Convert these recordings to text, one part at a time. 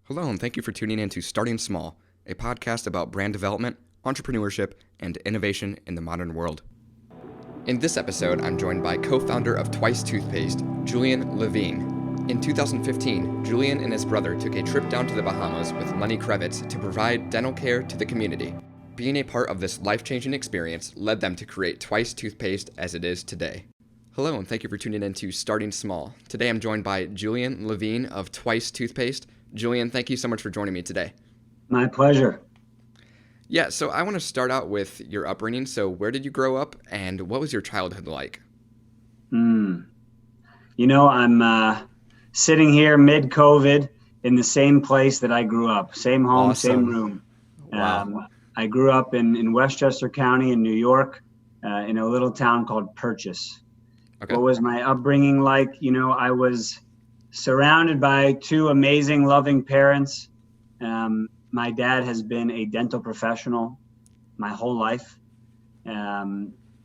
Hello, and thank you for tuning in to Starting Small, a podcast about brand development, entrepreneurship, and innovation in the modern world. In this episode, I'm joined by co-founder of Twice Toothpaste, Julian Levine. In 2015, Julian and his brother took a trip down to the Bahamas with Lenny Kravitz to provide dental care to the community. Being a part of this life-changing experience led them to create Twice Toothpaste as it is today. Hello, and thank you for tuning in to Starting Small. Today I'm joined by Julian Levine of Twice Toothpaste. Julian, thank you so much for joining me today. My pleasure. Yeah, so I want to start out with your upbringing. So where did you grow up and what was your childhood like? I'm sitting here mid-COVID in the same place that I grew up. Same home, Awesome. Same room. Wow. I grew up in Westchester County in New York, in a little town called Purchase. Okay. What was my upbringing like? I was surrounded by two amazing, loving parents. My dad has been a dental professional my whole life.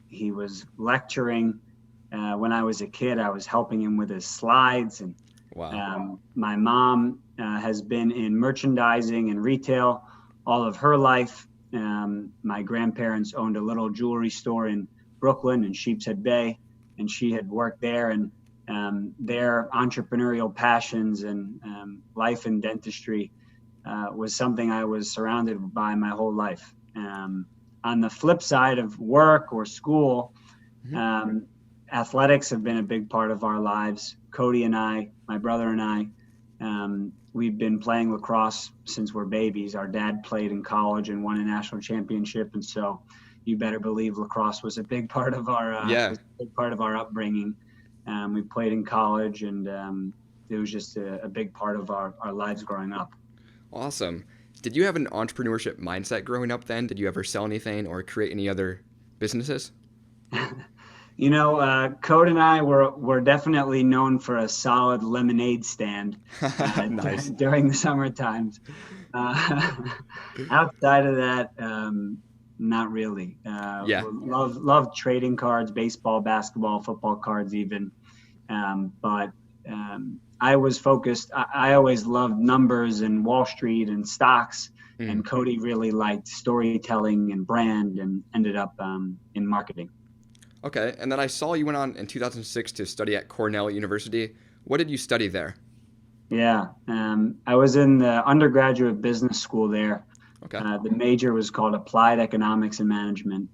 He was lecturing when I was a kid. I was helping him with his slides. And Wow. my mom has been in merchandising and retail all of her life. My grandparents owned a little jewelry store in Brooklyn in Sheepshead Bay, and she had worked there. And their entrepreneurial passions and life in dentistry was something I was surrounded by my whole life. On the flip side of work or school, athletics have been a big part of our lives. Cody and I, my brother and I, we've been playing lacrosse since we're babies. Our dad played in college and won a national championship, and so you better believe lacrosse was a big part of our upbringing. We played in college, and it was just a big part of our lives growing up. Awesome. Did you have an entrepreneurship mindset growing up then? Did you ever sell anything or create any other businesses? Code and I were definitely known for a solid lemonade stand Nice. during the summer times. Outside of that, not really. Yeah. Love trading cards, baseball, basketball, football cards even. But I was focused. I always loved numbers and Wall Street and stocks. And Cody really liked storytelling and brand and ended up in marketing. Okay, and then I saw you went on in 2006 to study at Cornell University. What did you study there? Yeah, I was in the undergraduate business school there. Okay. The major was called Applied Economics and Management.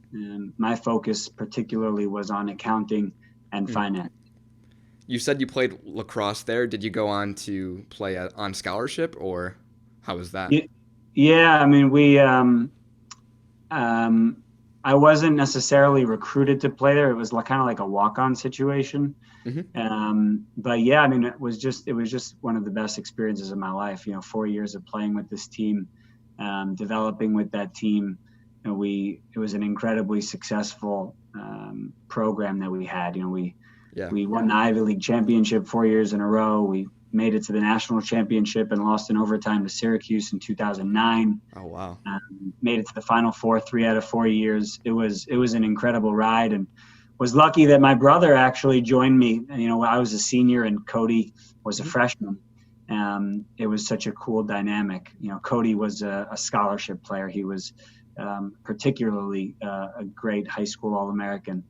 My focus particularly was on accounting and finance. You said you played lacrosse there. Did you go on to play on scholarship, or how was that? Yeah, I mean, I wasn't necessarily recruited to play there. It was kind of like a walk-on situation. But yeah, I mean, it was just one of the best experiences of my life. 4 years of playing with this team, developing with that team. It was an incredibly successful program that we had. We won the Ivy League championship 4 years in a row. We made it to the national championship and lost in overtime to Syracuse in 2009. Oh, wow. Made it to the Final Four 3 out of 4 years. It was an incredible ride, and was lucky that my brother actually joined me. I was a senior and Cody was a freshman. It was such a cool dynamic. Cody was a scholarship player. He was particularly a great high school All-American.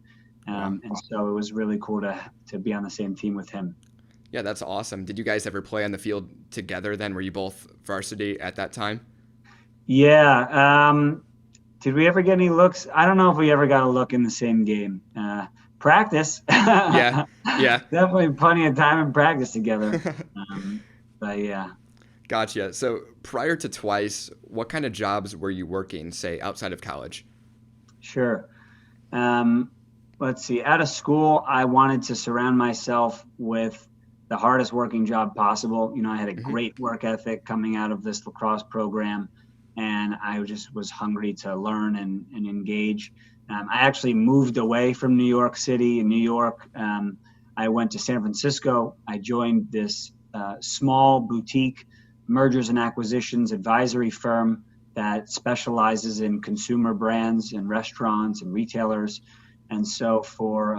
And so it was really cool to be on the same team with him. Yeah, that's awesome. Did you guys ever play on the field together then? Were you both varsity at that time? Yeah. Did we ever get any looks? I don't know if we ever got a look in the same game. Practice. Yeah. Definitely plenty of time in practice together. But yeah. Gotcha. So prior to Twice, what kind of jobs were you working, say, outside of college? Sure. Let's see. Out of school, I wanted to surround myself with the hardest working job possible. I had a great work ethic coming out of this lacrosse program, and I just was hungry to learn and engage. I actually moved away from New York City. In New York, I went to San Francisco. I joined this small boutique mergers and acquisitions advisory firm that specializes in consumer brands and restaurants and retailers. And so for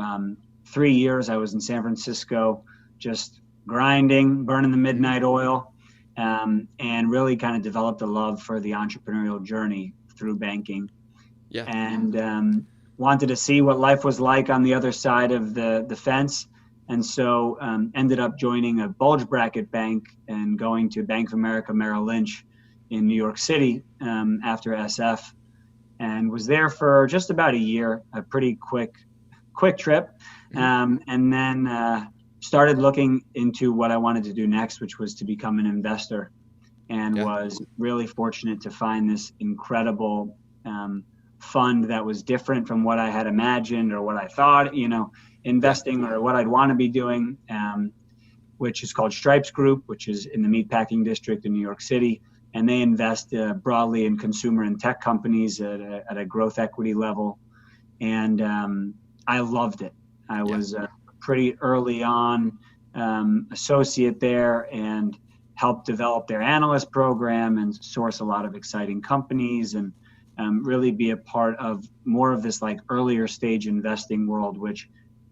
3 years, I was in San Francisco, just grinding, burning the midnight oil. and really kind of developed a love for the entrepreneurial journey through banking. Yeah. And wanted to see what life was like on the other side of the fence. And so ended up joining a bulge bracket bank and going to Bank of America Merrill Lynch in New York City after SF, and was there for just about a year, a pretty quick trip. And then started looking into what I wanted to do next, which was to become an investor, and was really fortunate to find this incredible fund that was different from what I had imagined or what I thought, investing or what I'd want to be doing, which is called Stripes Group, which is in the meatpacking district in New York City. And they invest broadly in consumer and tech companies at a growth equity level. And I loved it. I was pretty early on associate there and helped develop their analyst program and source a lot of exciting companies, and really be a part of more of this like earlier stage investing world, which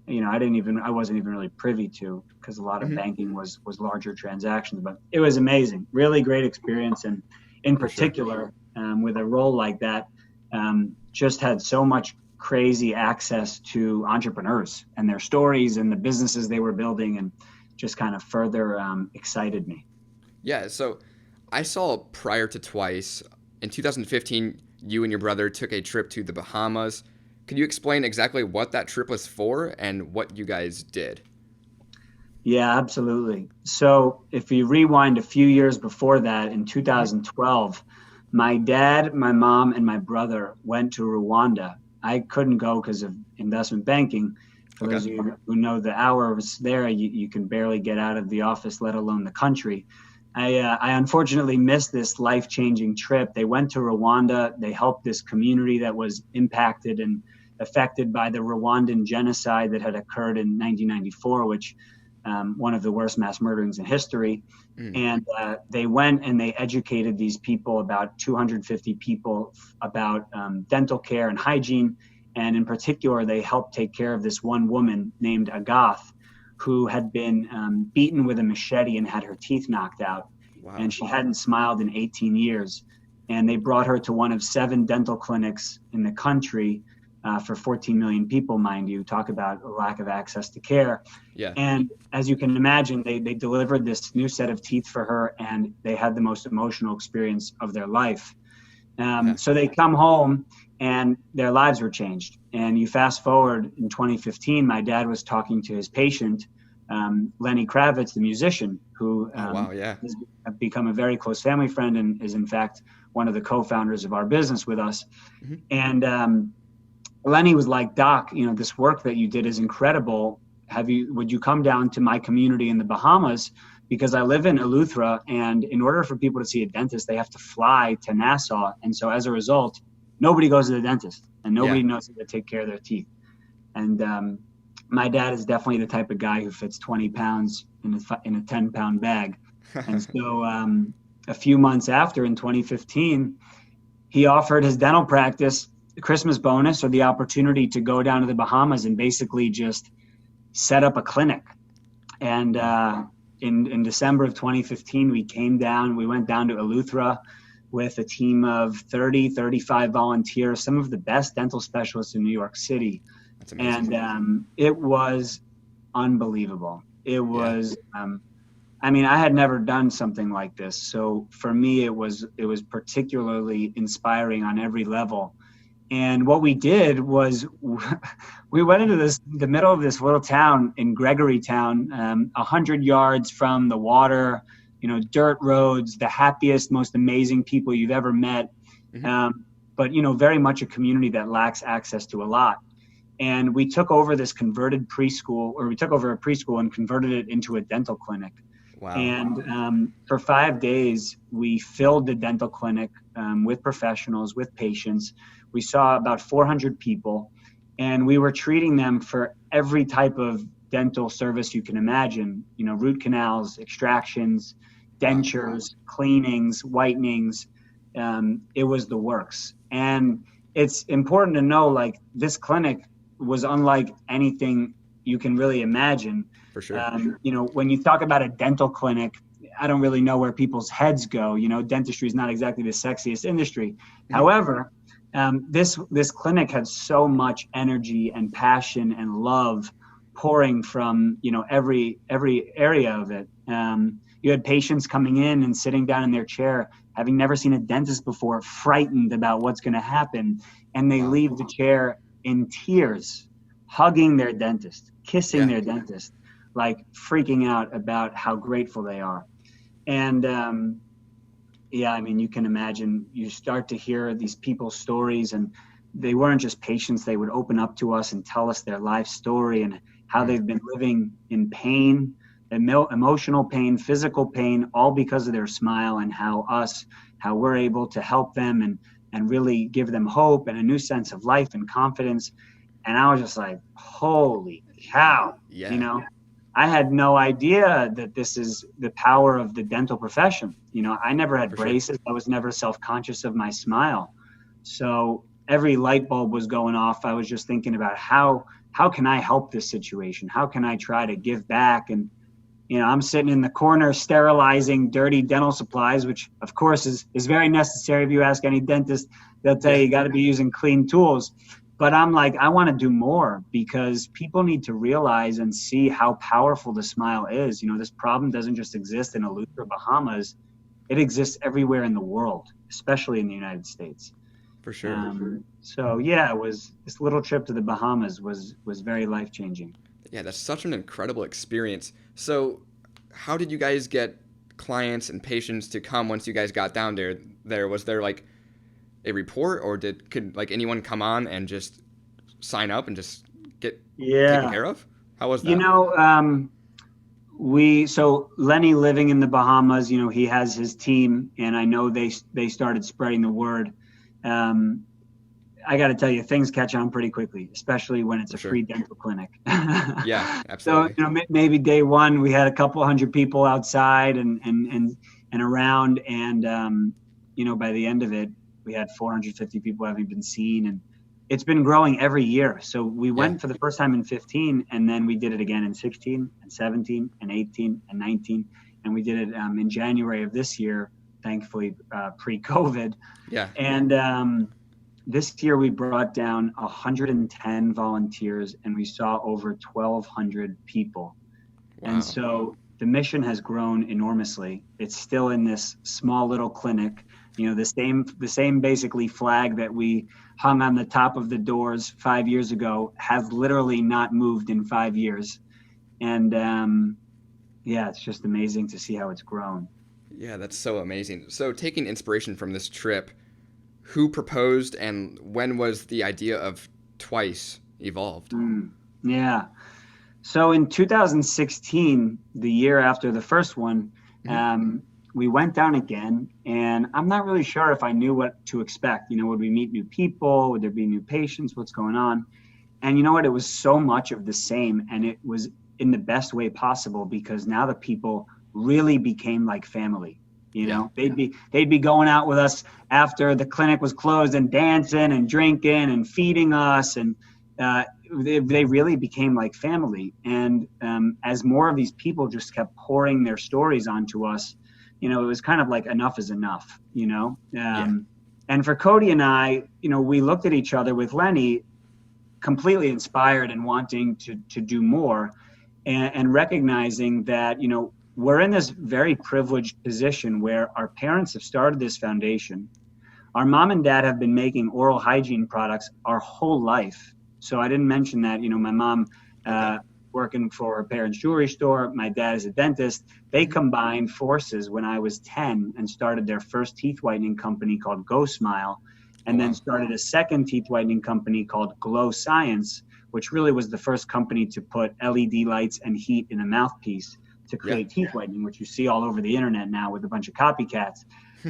I wasn't even really privy to, because a lot of banking was larger transactions. But it was amazing, really great experience, and in particular, with a role like that, just had so much crazy access to entrepreneurs and their stories and the businesses they were building, and just kind of further excited me. Yeah, so I saw prior to Twice, in 2015, you and your brother took a trip to the Bahamas. Could you explain exactly what that trip was for and what you guys did? Yeah, absolutely. So if you rewind a few years before that, in 2012, my dad, my mom, and my brother went to Rwanda. I couldn't go because of investment banking. For those of you who know the hours there, you can barely get out of the office, let alone the country. I unfortunately missed this life-changing trip. They went to Rwanda. They helped this community that was impacted and affected by the Rwandan genocide that had occurred in 1994, which one of the worst mass murderings in history. And they went and they educated these people, about 250 people, about dental care and hygiene. And in particular, they helped take care of this one woman named Agath, who had been beaten with a machete and had her teeth knocked out. Wow. And she hadn't smiled in 18 years. And they brought her to one of 7 dental clinics in the country for 14 million people, mind you. Talk about a lack of access to care. Yeah. And as you can imagine, they delivered this new set of teeth for her, and they had the most emotional experience of their life. So they come home and their lives were changed. And you fast forward in 2015, my dad was talking to his patient, Lenny Kravitz, the musician, who has become a very close family friend and is in fact one of the co-founders of our business with us. And Lenny was like, "Doc, this work that you did is incredible. Would you come down to my community in the Bahamas? Because I live in Eleuthera, and in order for people to see a dentist, they have to fly to Nassau. And so as a result, nobody goes to the dentist, and nobody knows how to take care of their teeth." And my dad is definitely the type of guy who fits 20 pounds in a 10-pound bag. And so a few months after, in 2015, he offered his dental practice the Christmas bonus, or the opportunity to go down to the Bahamas and basically just set up a clinic. And in December of 2015, we went down to Eleuthera with a team of 35 volunteers, some of the best dental specialists in New York City. That's amazing. And it was unbelievable. It was, I had never done something like this. So for me, it was particularly inspiring on every level. And what we did was we went into the middle of this little town in Gregorytown, 100 yards from the water, dirt roads, the happiest, most amazing people you've ever met. But, very much a community that lacks access to a lot. And we took over this converted preschool, or we took over a preschool and converted it into a dental clinic. Wow. And for 5 days, we filled the dental clinic with professionals, with patients. We saw about 400 people, and we were treating them for every type of dental service you can imagine, root canals, extractions, dentures, cleanings, whitenings. It was the works. And it's important to know, this clinic was unlike anything you can really imagine. For sure. When you talk about a dental clinic, I don't really know where people's heads go. Dentistry is not exactly the sexiest industry. However, this clinic had so much energy and passion and love pouring from every area of it. You had patients coming in and sitting down in their chair, having never seen a dentist before, frightened about what's going to happen, and they leave the chair in tears, hugging their dentist, kissing their dentist, like freaking out about how grateful they are. And you can imagine, you start to hear these people's stories, and they weren't just patients. They would open up to us and tell us their life story and how they've been living in pain, emotional pain, physical pain, all because of their smile, and how we're able to help them and really give them hope and a new sense of life and confidence. And I was just like, holy cow, I had no idea that this is the power of the dental profession. I never had braces. Sure. I was never self-conscious of my smile. So every light bulb was going off. I was just thinking about how can I help this situation? How can I try to give back? And, I'm sitting in the corner sterilizing dirty dental supplies, which of course is very necessary. If you ask any dentist, they'll tell you got to be using clean tools. But I'm like, I want to do more, because people need to realize and see how powerful the smile is. This problem doesn't just exist in Eleuthera, Bahamas. It exists everywhere in the world, especially in the United States. For sure. It was, this little trip to the Bahamas was very life-changing. Yeah, that's such an incredible experience. So how did you guys get clients and patients to come once you guys got down there? Was there like a report, or could anyone come on and just sign up and just get taken care of? How was that? So Lenny living in the Bahamas, he has his team, and I know they started spreading the word. I got to tell you, things catch on pretty quickly, especially when it's a free dental clinic. Yeah, absolutely. So, maybe day one, we had a couple hundred people outside and around. And, by the end of it, we had 450 people having been seen. And it's been growing every year. So we went for the first time in 15, and then we did it again in 16 and 17 and 18 and 19. And we did it in January of this year, thankfully, pre-COVID. Yeah. And this year we brought down 110 volunteers, and we saw over 1,200 people. Wow. And so the mission has grown enormously. It's still in this small little clinic. The same basically flag that we hung on the top of the doors 5 years ago has literally not moved in 5 years. And it's just amazing to see how it's grown. Yeah, that's so amazing. So taking inspiration from this trip, who proposed and when was the idea of Twice evolved? So in 2016, the year after the first one, we went down again, and I'm not really sure if I knew what to expect. Would we meet new people? Would there be new patients? What's going on? And you know what? It was so much of the same, and it was in the best way possible, because now the people really became like family. They'd be going out with us after the clinic was closed and dancing and drinking and feeding us, and they really became like family. And as more of these people just kept pouring their stories onto us, it was kind of like enough is enough, And for Cody and I, we looked at each other with Lenny, completely inspired and wanting to do more, and recognizing that, we're in this very privileged position where our parents have started this foundation. Our mom and dad have been making oral hygiene products our whole life. So I didn't mention that, my mom working for her parents' jewelry store, my dad is a dentist. They combined forces when I was 10 and started their first teeth whitening company called Go Smile, and then started a second teeth whitening company called Glow Science, which really was the first company to put LED lights and heat in a mouthpiece to create teeth whitening, which you see all over the internet now with a bunch of copycats.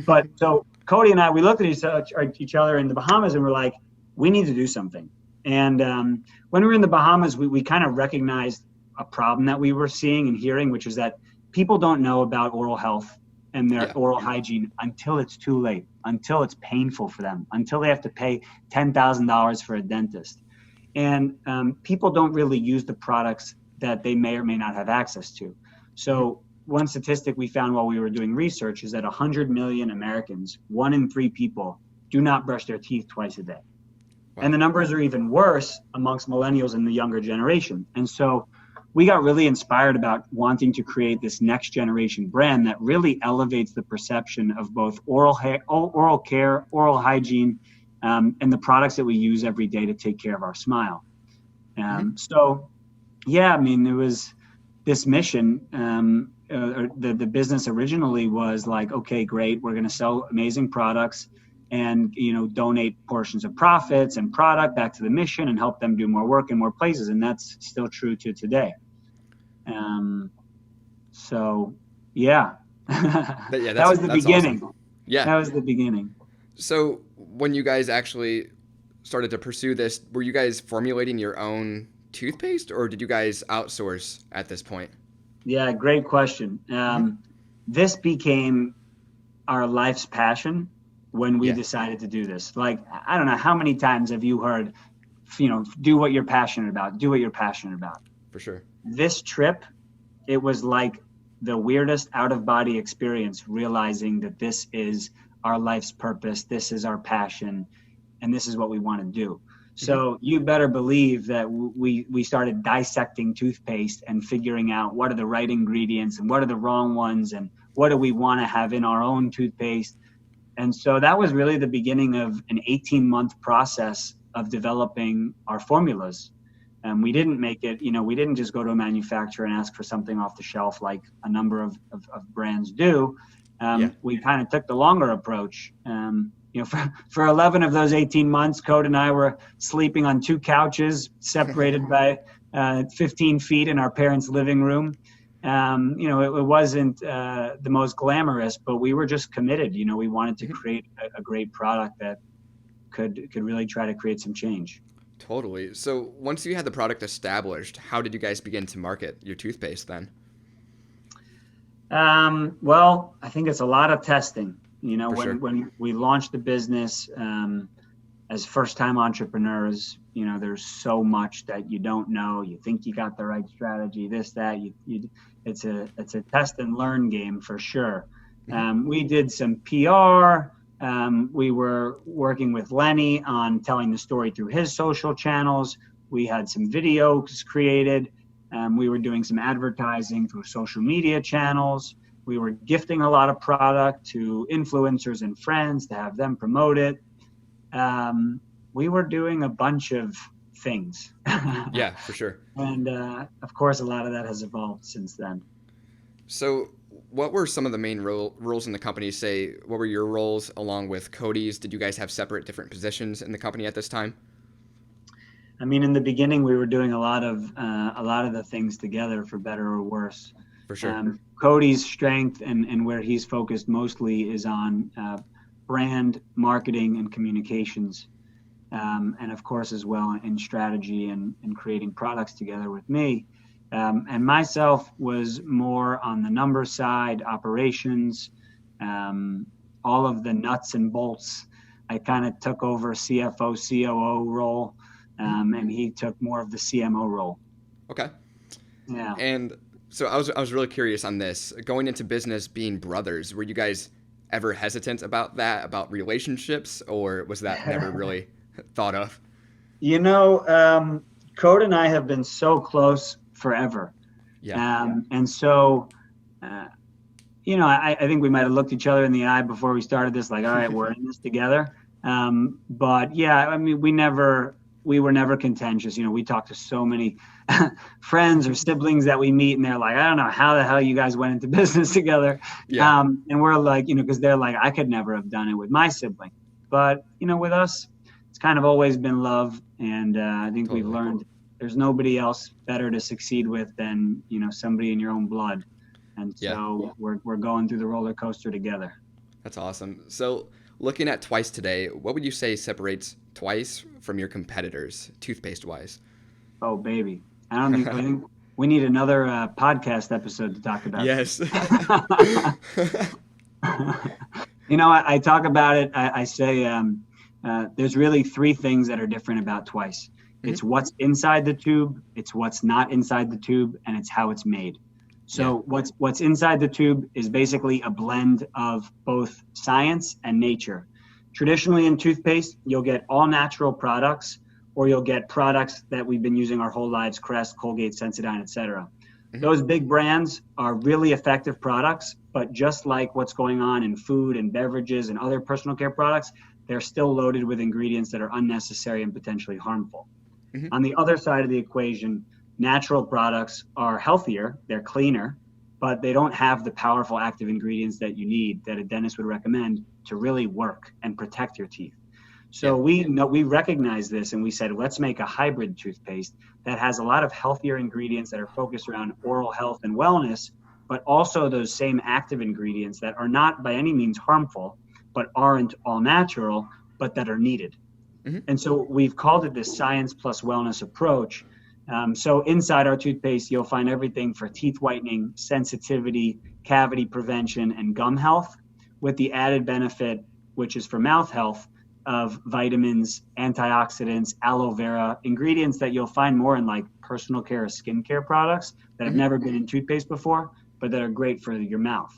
But so Cody and I, we looked at each other in the Bahamas, and we're like, we need to do something. And when we were in the Bahamas, we kind of recognized a problem that we were seeing and hearing, which is that people don't know about oral health and their oral hygiene until it's too late, until it's painful for them, until they have to pay $10,000 for a dentist. And people don't really use the products that they may or may not have access to. So one statistic we found while we were doing research is that 100 million Americans, 1 in 3 people, do not brush their teeth twice a day. Wow. And the numbers are even worse amongst millennials and the younger generation. And so we got really inspired about wanting to create this next generation brand that really elevates the perception of both oral care, oral hygiene, and the products that we use every day to take care of our smile. So, yeah, I mean, there was this mission. The business originally was like, okay, great, we're going to sell amazing products and, donate portions of profits and product back to the mission and help them do more work in more places. And that's still true to today. So, yeah. That was the beginning. Awesome. Yeah. That was the beginning. So when you guys actually started to pursue this, were you guys formulating your own toothpaste, or did you guys outsource at this point? Yeah, great question. This became our life's passion when we decided to do this. Like, I don't know, how many times have you heard, do what you're passionate about, do what you're passionate about. For sure. This trip, it was like the weirdest out-of-body experience, realizing that this is our life's purpose, this is our passion, and this is what we want to do. So you better believe that we started dissecting toothpaste and figuring out what are the right ingredients and what are the wrong ones and what do we want to have in our own toothpaste. And so that was really the beginning of an 18-month process of developing our formulas. And we didn't make it, we didn't just go to a manufacturer and ask for something off the shelf like a number of brands do. We kind of took the longer approach. For 11 of those 18 months, Code and I were sleeping on 2 couches separated by 15 feet in our parents' living room. It wasn't the most glamorous, but we were just committed. We wanted to create a great product that could really try to create some change. Totally. So once you had the product established, how did you guys begin to market your toothpaste then? Well, I think it's a lot of testing. Sure. When we launched the business as first-time entrepreneurs, there's so much that you don't know. You think you got the right strategy, this, that. It's a test and learn game for sure. We did some PR. We were working with Lenny on telling the story through his social channels. We had some videos created. We were doing some advertising through social media channels. We were gifting a lot of product to influencers and friends to have them promote it. We were doing a bunch of things. Yeah, for sure. And of course, a lot of that has evolved since then. So what were some of the main roles in the company? Say, what were your roles along with Cody's? Did you guys have separate different positions in the company at this time? I mean, in the beginning, we were doing a lot of the things together, for better or worse. For sure. Cody's strength and where he's focused mostly is on brand marketing and communications, and of course as well in strategy and creating products together with me. And myself was more on the numbers side, operations, all of the nuts and bolts. I kind of took over CFO, COO role, and he took more of the CMO role. Okay. Yeah. And so I was really curious on this. Going into business, being brothers, were you guys ever hesitant about that, about relationships, or was that never really thought of? Code and I have been so close forever. Yeah. And so, I think we might have looked each other in the eye before we started this, like, all right, we're in this together. But yeah, I mean, we were never contentious. We talked to so many friends or siblings that we meet, and they're like, I don't know how the hell you guys went into business together. Yeah. And we're like, because they're like, I could never have done it with my sibling. But, with us, it's kind of always been love. And I think Totally. we've learned there's nobody else better to succeed with than, somebody in your own blood. And so we're going through the roller coaster together. That's awesome. So looking at Twice today, what would you say separates Twice from your competitors, toothpaste-wise? Oh, baby. I think we need another podcast episode to talk about. Yes. I talk about it. I say there's really 3 things that are different about Twice. Mm-hmm. It's what's inside the tube, it's what's not inside the tube, and it's how it's made. So what's inside the tube is basically a blend of both science and nature. Traditionally in toothpaste, you'll get all natural products, or you'll get products that we've been using our whole lives, Crest, Colgate, Sensodyne, etc. Those big brands are really effective products, but just like what's going on in food and beverages and other personal care products, they're still loaded with ingredients that are unnecessary and potentially harmful. On the other side of the equation, natural products are healthier, they're cleaner, but they don't have the powerful active ingredients that you need, that a dentist would recommend to really work and protect your teeth. So we recognize this, and we said, let's make a hybrid toothpaste that has a lot of healthier ingredients that are focused around oral health and wellness, but also those same active ingredients that are not by any means harmful, but aren't all natural, but that are needed. And so we've called it this science plus wellness approach. So inside our toothpaste, you'll find everything for teeth whitening, sensitivity, cavity prevention, and gum health, with the added benefit, which is for mouth health, of vitamins, antioxidants, aloe vera, ingredients that you'll find more in like personal care or skincare products that have never been in toothpaste before, but that are great for your mouth.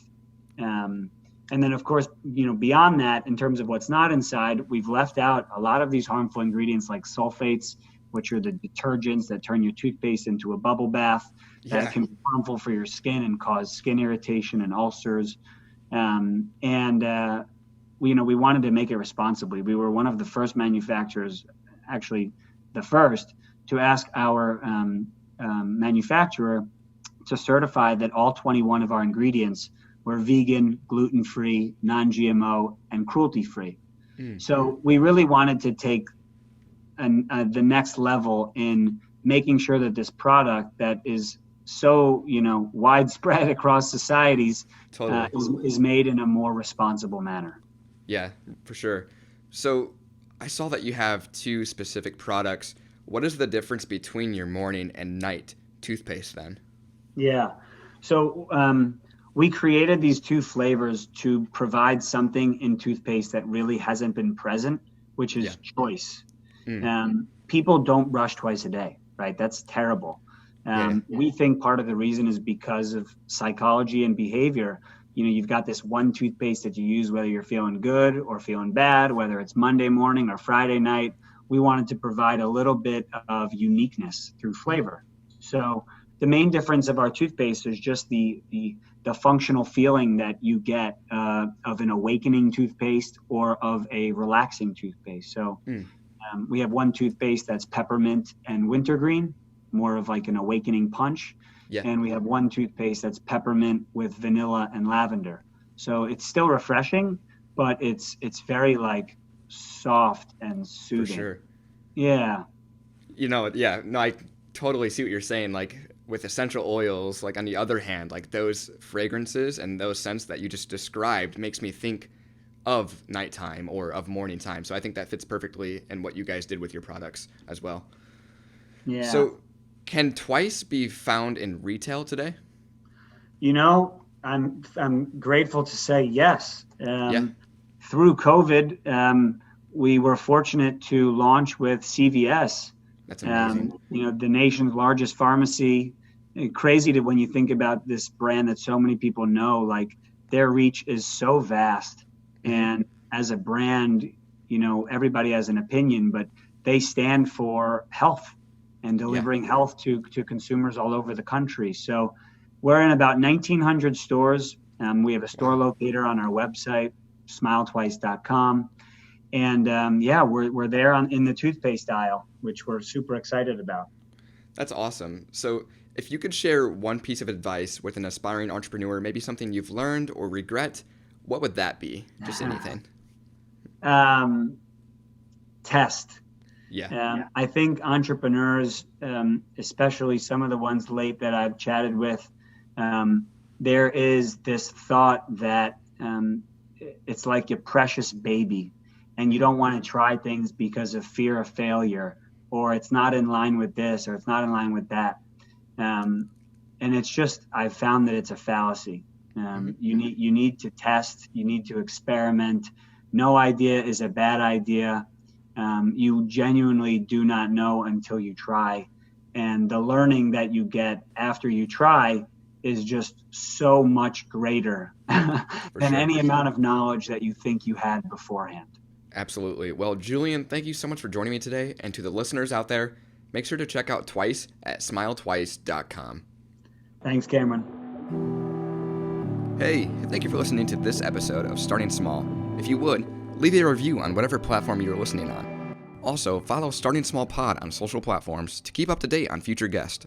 And then, of course, beyond that, in terms of what's not inside, we've left out a lot of these harmful ingredients like sulfates, which are the detergents that turn your toothpaste into a bubble bath that can be harmful for your skin and cause skin irritation and ulcers. We wanted to make it responsibly. We were one of the first manufacturers, actually the first, to ask our manufacturer to certify that all 21 of our ingredients were vegan, gluten-free, non-GMO, and cruelty-free. So we really wanted to take the next level in making sure that this product that is so widespread across societies is made in a more responsible manner. Yeah, for sure. So I saw that you have two specific products. What is the difference between your morning and night toothpaste then? Yeah. So we created these two flavors to provide something in toothpaste that really hasn't been present, which is choice. People don't brush twice a day, right? That's terrible. We think part of the reason is because of psychology and behavior. You've got this one toothpaste that you use whether you're feeling good or feeling bad, whether it's Monday morning or Friday night. We wanted to provide a little bit of uniqueness through flavor. So the main difference of our toothpaste is just the functional feeling that you get of an awakening toothpaste or of a relaxing toothpaste. So we have one toothpaste that's peppermint and wintergreen, more of like an awakening punch. And we have one toothpaste that's peppermint with vanilla and lavender. So it's still refreshing, but it's very like soft and soothing. For sure. Yeah. I totally see what you're saying. Like with essential oils, like on the other hand, like those fragrances and those scents that you just described makes me think of nighttime or of morning time. So I think that fits perfectly in what you guys did with your products as well. Yeah. So can Twice be found in retail today? I'm grateful to say yes. Through COVID, we were fortunate to launch with CVS. That's amazing. The nation's largest pharmacy. Crazy when you think about this brand that so many people know, like their reach is so vast. And as a brand, everybody has an opinion, but they stand for health and delivering health to consumers all over the country. So we're in about 1,900 stores. We have a store locator on our website, smiletwice.com. And we're there in the toothpaste aisle, which we're super excited about. That's awesome. So if you could share one piece of advice with an aspiring entrepreneur, maybe something you've learned or regret, what would that be? Just anything. Test. I think entrepreneurs, especially some of the ones late that I've chatted with, there is this thought that it's like your precious baby and you don't want to try things because of fear of failure, or it's not in line with this, or it's not in line with that. And it's just, I've found that it's a fallacy. You need to test, you need to experiment. No idea is a bad idea. You genuinely do not know until you try. And the learning that you get after you try is just so much greater than any amount of knowledge that you think you had beforehand. Absolutely. Well, Julian, thank you so much for joining me today. And to the listeners out there, make sure to check out Twice at smiletwice.com. Thanks, Cameron. Hey, thank you for listening to this episode of Starting Small. If you would, leave a review on whatever platform you're listening on. Also, follow Starting Small Pod on social platforms to keep up to date on future guests.